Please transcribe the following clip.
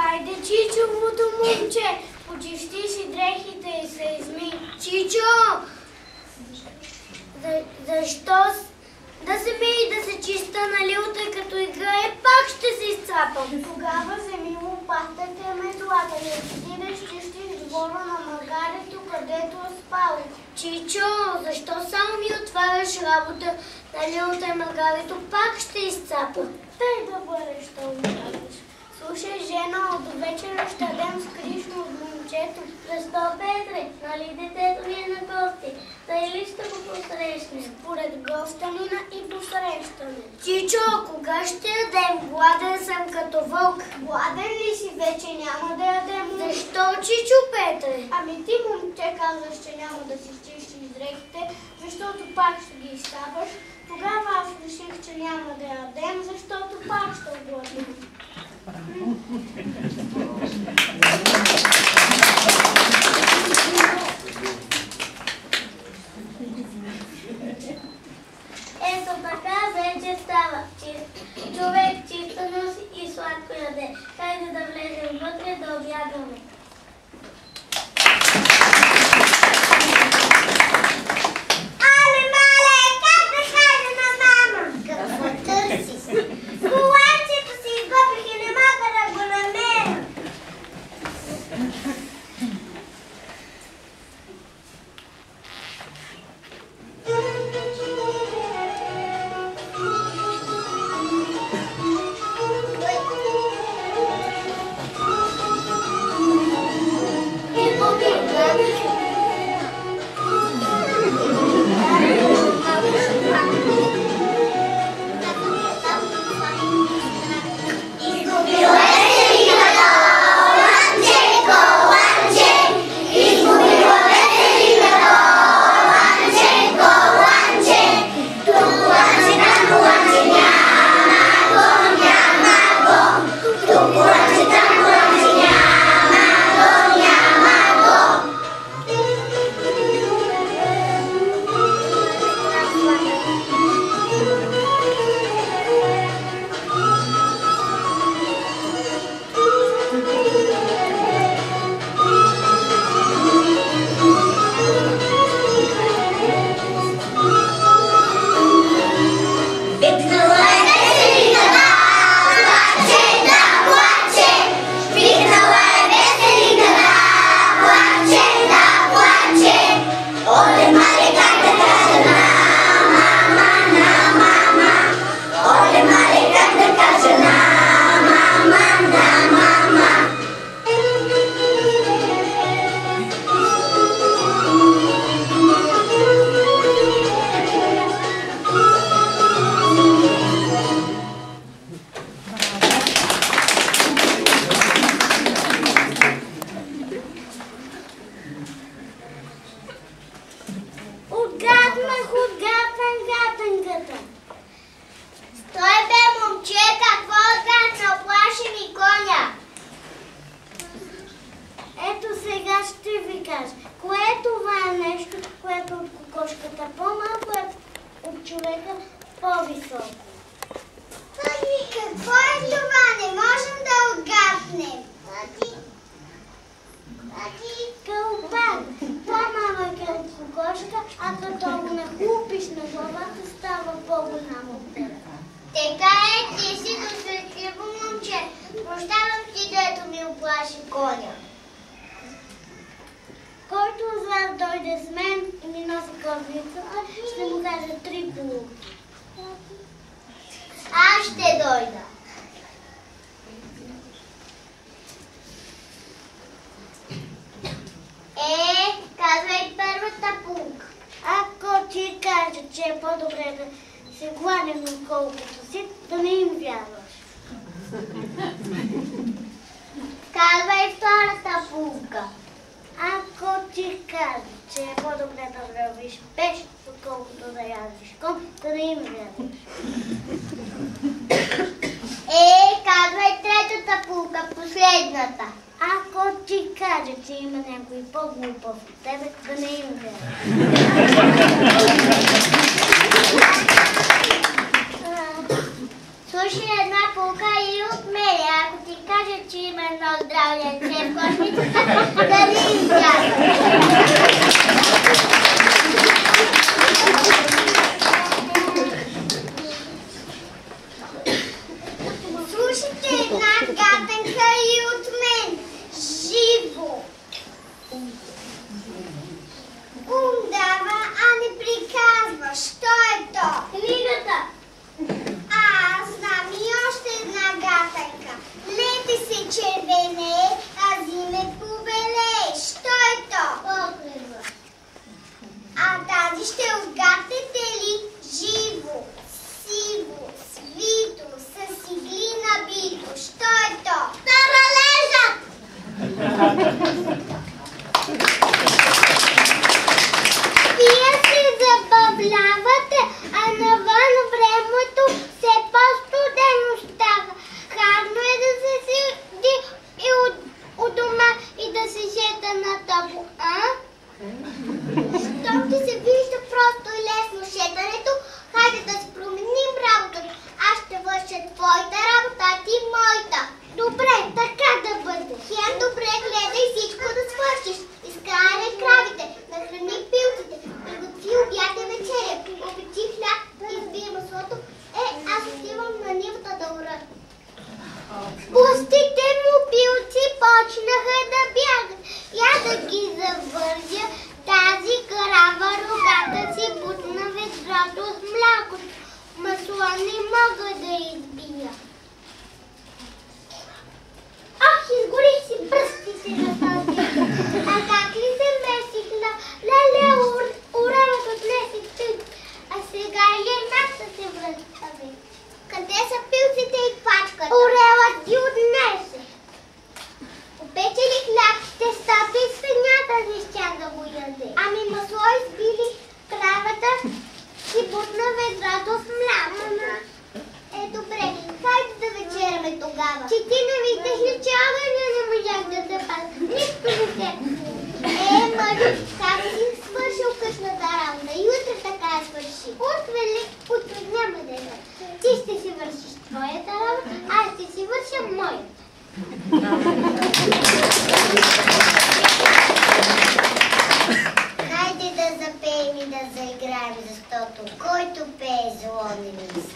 Хайде, Чичовото момче, почисти си дрехите и се изми. Чичо! Защо да се мие и да се чиста, нали, тъй като играе, пак ще се изцапам. Тогава вземи лопатата и метлата и отидеш чистиш двора на магарето, където е спал. Чичо, защо само ми отваряш работа, нали, тъй магарето, пак ще изцапа. Дай да бъдеш, що ми казваш. Слушай, жена, от вечера ще дадем скришно от момчето. Защо, Петре? Нали детето ми е на гости? Тъй ли ще го посрещне? Според гостенина и посрещане. Чичо, кога ще ядем? Гладен съм като вълк. Гладен ли си? Вече няма да ядем. Защо, Чичо, Петре? Ами ти, момче, казваш, че няма да си чистиш дрехите, защото пак ще ги изтапаш. Тогава аз реших, че няма да ядем, защото пак ще гладим. Ето така вече става. Човек чисто носи и сладко яде. Хайде да влезем вътре да обядваме. Але, мале, как да кажа на мама? Какво търсиш? Коланчето си изгубих и не мога да го намеря. Слушай една полка и от мен. Ако ти кажа, че има едно здраво ленце в кошницата, дали изляза? Слушайте една гатенка и от мен. Живо. Ум дава, а не приказва. Що е то? Книгата. Аз знам и още една гатенка. Лете се червене, а зиме побелее. Що е то? Покрива. А тази ще отгатнете ли? Живо, сиво, свито, с игли набито. Що е то? Таралежът! Вие се забавлявате, а навън времето все по-студено става. Харно е да се седи и у дома и да се жета на топло, а? Щом ти се вижда просто и лесно шетането, хайде да си променим работата. Аз ще върша твоята работа, а ти моята. Добре, така да бъде. Хем добре гледай всичко да свършиш. Изкарай кравите, нахрани пилците, приготви обяд и вечеря, опечи хляб, избия маслото. Аз отивам на нивата да ура. Пустите му пилци почнаха да бягат. Я да ги завържа, тази крава рогата си бутна ведрото с млякото. Масло не мога да избия. Ах, изгорих си пръстите на този. А как ли се месих на леле, уравът отнеси тъй. А сега и едната се връщаме. Къде са пилците и пачката? Орелът ги отнесе. Опече ли хляб, тестото и свинята не щя да го яде. Ами масло избили кравата си бутна ведрото с мляко. Добре, хайде да вечераме тогава. Че ти не виждаш ли, че огъня не можах да те пазя. Нищо не се. Мъжо, как си свършил късната работа? И утре така свърши. Утре няма да е. Ти ще си вършиш твоята работа, аз ще си върша моята. Хайде да запеем и да заиграем, защото който пее зло не мисли.